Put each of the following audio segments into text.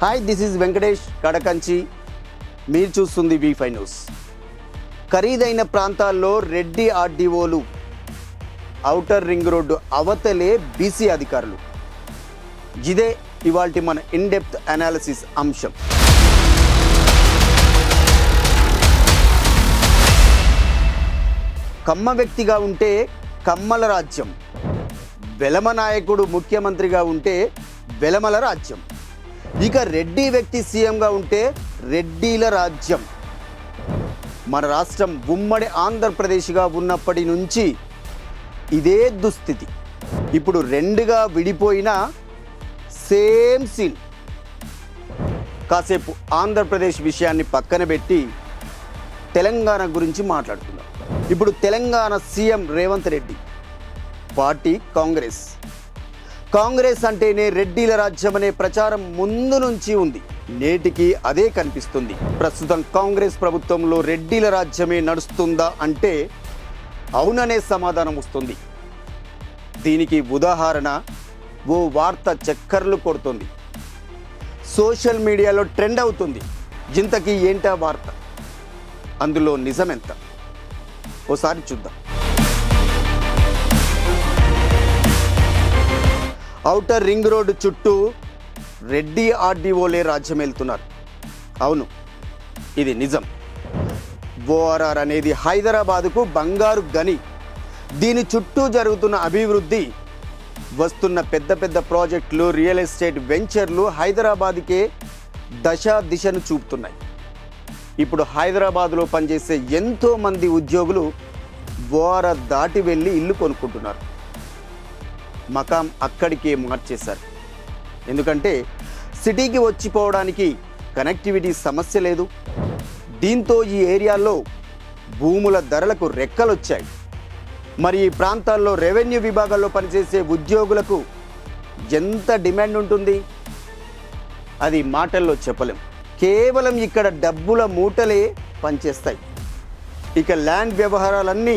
Hi, this is Venkatesh Kadakanchi. మీరు చూస్తుంది V5 news. ఖరీదైన ప్రాంతాల్లో రెడ్డి ఆర్డీఓలు, ఔటర్ రింగ్ రోడ్డు అవతలే బీసీ అధికారులు. ఇదే ఇవాల్టి మన ఇన్డెప్త్ అనాలిసిస్ అంశం. కమ్మ వ్యక్తిగా ఉంటే కమ్మల రాజ్యం, వెలమ నాయకుడు ముఖ్యమంత్రిగా ఉంటే వెలమల రాజ్యం, ఇక రెడ్డి వ్యక్తి సీఎంగా ఉంటే రెడ్డిల రాజ్యం. మన రాష్ట్రం ఉమ్మడి ఆంధ్రప్రదేశ్గా ఉన్నప్పటి నుంచి ఇదే దుస్థితి. ఇప్పుడు రెండుగా విడిపోయిన సేమ్ సీన్. కాసేపు ఆంధ్రప్రదేశ్ విషయాన్ని పక్కన పెట్టి తెలంగాణ గురించి మాట్లాడుకుందాం. ఇప్పుడు తెలంగాణ సీఎం రేవంత్ రెడ్డి, పార్టీ కాంగ్రెస్. కాంగ్రెస్ అంటేనే రెడ్డిల రాజ్యం అనే ప్రచారం ముందు నుంచి ఉంది. నేటికి అదే కనిపిస్తుంది. ప్రస్తుతం కాంగ్రెస్ ప్రభుత్వంలో రెడ్డిల రాజ్యమే నడుస్తుందా అంటే అవుననే సమాధానం వస్తుంది. దీనికి ఉదాహరణ ఓ వార్త చక్కర్లు కొడుతుంది, సోషల్ మీడియాలో ట్రెండ్ అవుతుంది. ఇంతకీ ఏంటా వార్త? అందులో నిజమెంత? ఓసారి చూద్దాం. ఔటర్ రింగ్ రోడ్డు చుట్టూ రెడ్డి ఆర్డీఓలే రాజ్యం వెళ్తున్నారు. అవును, ఇది నిజం. ఓఆర్ఆర్ అనేది హైదరాబాదుకు బంగారు గని. దీని చుట్టూ జరుగుతున్న అభివృద్ధి, వస్తున్న పెద్ద పెద్ద ప్రాజెక్టులు, రియల్ ఎస్టేట్ వెంచర్లు హైదరాబాద్కే దిశను చూపుతున్నాయి. ఇప్పుడు హైదరాబాద్లో పనిచేసే ఎంతోమంది ఉద్యోగులు ఓఆర్ఆర్ దాటి వెళ్ళి ఇల్లు కొనుక్కుంటున్నారు. మకాం అక్కడికే మార్చేశారు. ఎందుకంటే సిటీకి వచ్చిపోవడానికి కనెక్టివిటీ సమస్య లేదు. దీంతో ఈ ఏరియాలో భూముల ధరలకు రెక్కలొచ్చాయి. మరి ఈ ప్రాంతాల్లో రెవెన్యూ విభాగాల్లో పనిచేసే ఉద్యోగులకు ఎంత డిమాండ్ ఉంటుంది అది మాటల్లో చెప్పలేం. కేవలం ఇక్కడ డబ్బుల మూటలే పనిచేస్తాయి. ఇక ల్యాండ్ వ్యవహారాలన్నీ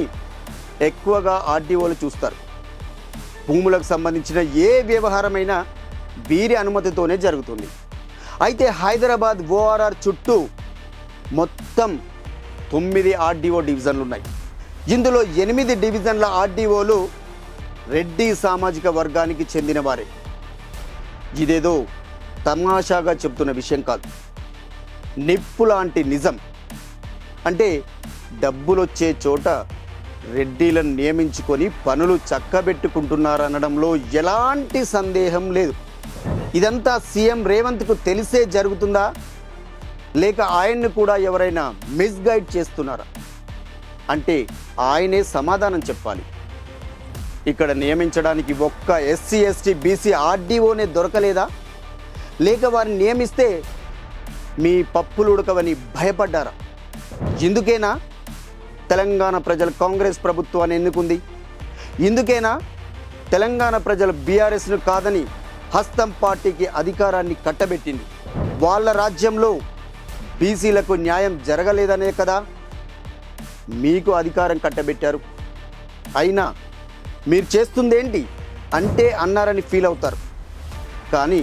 ఎక్కువగా ఆర్డీఓలు చూస్తారు. భూములకు సంబంధించిన ఏ వ్యవహారమైనా వీరి అనుమతితోనే జరుగుతుంది. అయితే హైదరాబాద్ ఓఆర్ఆర్ చుట్టూ మొత్తం 9 ఆర్డీఓ డివిజన్లు ఉన్నాయి. ఇందులో 8 డివిజన్ల ఆర్డీఓలు రెడ్డి సామాజిక వర్గానికి చెందిన వారే. ఇదేదో తమాషాగా చెప్తున్న విషయం కాదు, నిప్పు లాంటి నిజం. అంటే డబ్బులొచ్చే చోట రెడ్డిలను నియమించుకొని పనులు చక్కబెట్టుకుంటున్నారనడంలో ఎలాంటి సందేహం లేదు. ఇదంతా సీఎం రేవంత్కు తెలిసే జరుగుతుందా, లేక ఆయన్ను కూడా ఎవరైనా మిస్గైడ్ చేస్తున్నారా అంటే ఆయనే సమాధానం చెప్పాలి. ఇక్కడ నియమించడానికి ఒక్క ఎస్సీ ఎస్టీ బీసీ ఆర్డీఓనే దొరకలేదా, లేక వారిని నియమిస్తే మీ పప్పులు ఉడకవని భయపడ్డారా? ఇందుకేనా తెలంగాణ ప్రజలు కాంగ్రెస్ ప్రభుత్వాన్ని ఎన్నుకుంది? ఇందుకేనా తెలంగాణ ప్రజలు బీఆర్ఎస్ను కాదని హస్తం పార్టీకి అధికారాన్ని కట్టబెట్టింది? వాళ్ళ రాజ్యంలో బీసీలకు న్యాయం జరగలేదనే కదా మీకు అధికారం కట్టబెట్టారు. అయినా మీరు చేస్తుందేంటి అంటే అన్నారని ఫీల్ అవుతారు. కానీ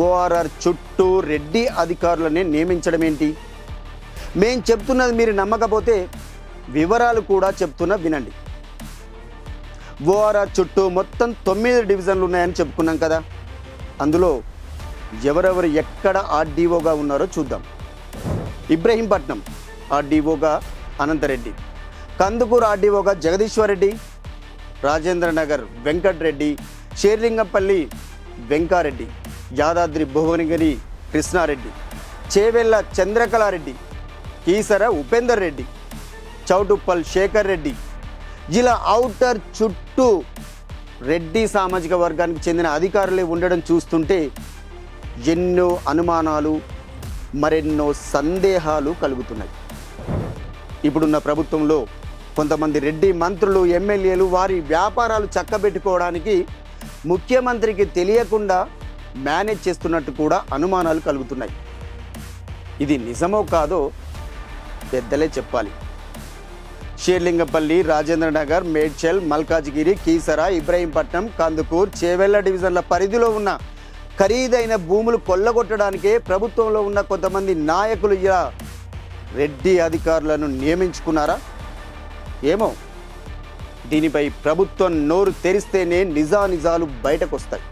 ఓఆర్ఆర్ చుట్టూ రెడ్డి అధికారులనే నియమించడం ఏంటి? మేం చెప్తున్నది మీరు నమ్మకపోతే వివరాలు కూడా చెప్తున్నా వినండి. ఓఆర్ఆర్ చుట్టూ మొత్తం 9 డివిజన్లు ఉన్నాయని చెప్పుకున్నాం కదా. అందులో ఎవరెవరు ఎక్కడ ఆర్డీఓగా ఉన్నారో చూద్దాం. ఇబ్రహీంపట్నం ఆర్డీఓగా అనంతరెడ్డి, కందుకూరు ఆర్డీఓగా జగదీశ్వర్ రెడ్డి, రాజేంద్రనగర్ వెంకట్రెడ్డి, షేర్లింగంపల్లి వెంకారెడ్డి, యాదాద్రి భువనగిరి కృష్ణారెడ్డి, చేవెళ్ళ చంద్రకళారెడ్డి, కీసర ఉపేందర్ రెడ్డి, చౌటుప్పల్ శేఖర్ రెడ్డి. ఇలా ఔటర్ చుట్టూ రెడ్డి సామాజిక వర్గానికి చెందిన అధికారులే ఉండడం చూస్తుంటే ఎన్నో అనుమానాలు, మరెన్నో సందేహాలు కలుగుతున్నాయి. ఇప్పుడున్న ప్రభుత్వంలో కొంతమంది రెడ్డి మంత్రులు, ఎమ్మెల్యేలు వారి వ్యాపారాలు చక్కబెట్టుకోవడానికి ముఖ్యమంత్రికి తెలియకుండా మేనేజ్ చేస్తున్నట్టు కూడా అనుమానాలు కలుగుతున్నాయి. ఇది నిజమో కాదో పెద్దలే చెప్పాలి. షేర్లింగపల్లి, రాజేంద్రనగర్, మేడ్చల్, మల్కాజ్గిరి, కీసర, ఇబ్రహీంపట్నం, కందుకూర్, చేవెళ్ళ డివిజన్ల పరిధిలో ఉన్న ఖరీదైన భూములు కొల్లగొట్టడానికే ప్రభుత్వంలో ఉన్న కొంతమంది నాయకులు ఇలా రెడ్డి అధికారులను నియమించుకున్నారా? ఏమో. దీనిపై ప్రభుత్వం నోరు తెరిస్తేనే నిజానిజాలు బయటకు వస్తాయి.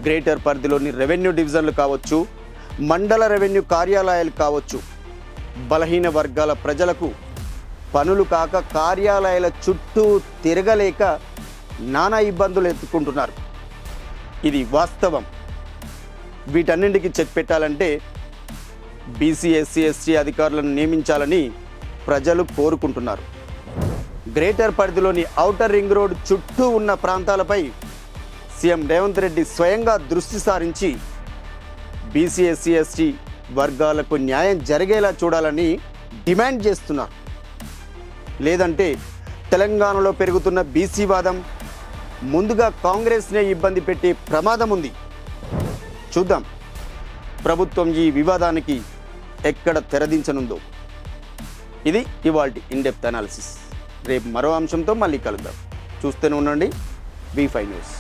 గ్రేటర్ పరిధిలోని రెవెన్యూ డివిజన్లు కావచ్చు, మండల రెవెన్యూ కార్యాలయాలు కావచ్చు, బలహీన వర్గాల ప్రజలకు పనులు కాక కార్యాలయాల చుట్టూ తిరగలేక నానా ఇబ్బందులు ఎత్తుకుంటున్నారు. ఇది వాస్తవం. వీటన్నింటికి చెక్ పెట్టాలంటే బీసీ, ఎస్సీ, ఎస్టీ అధికారులను నియమించాలని ప్రజలు కోరుకుంటున్నారు. గ్రేటర్ పరిధిలోని ఔటర్ రింగ్ రోడ్ చుట్టూ ఉన్న ప్రాంతాలపై సీఎం రేవంత్ రెడ్డి స్వయంగా దృష్టి సారించి బీసీ, ఎస్సీ, ఎస్టీ వర్గాలకు న్యాయం జరిగేలా చూడాలని డిమాండ్ చేస్తున్నారు. లేదంటే తెలంగాణలో పెరుగుతున్న బీసీ వాదం ముందుగా కాంగ్రెస్నే ఇబ్బంది పెట్టే ప్రమాదం ఉంది. చూద్దాం ప్రభుత్వం ఈ వివాదానికి ఎక్కడ తెరదించనుందో. ఇది ఇవాల్టి ఇన్డెప్త్ అనాలిసిస్. రేపు మరో అంశంతో మళ్ళీ కలుద్దాం. చూస్తూనే ఉండండి V5 న్యూస్.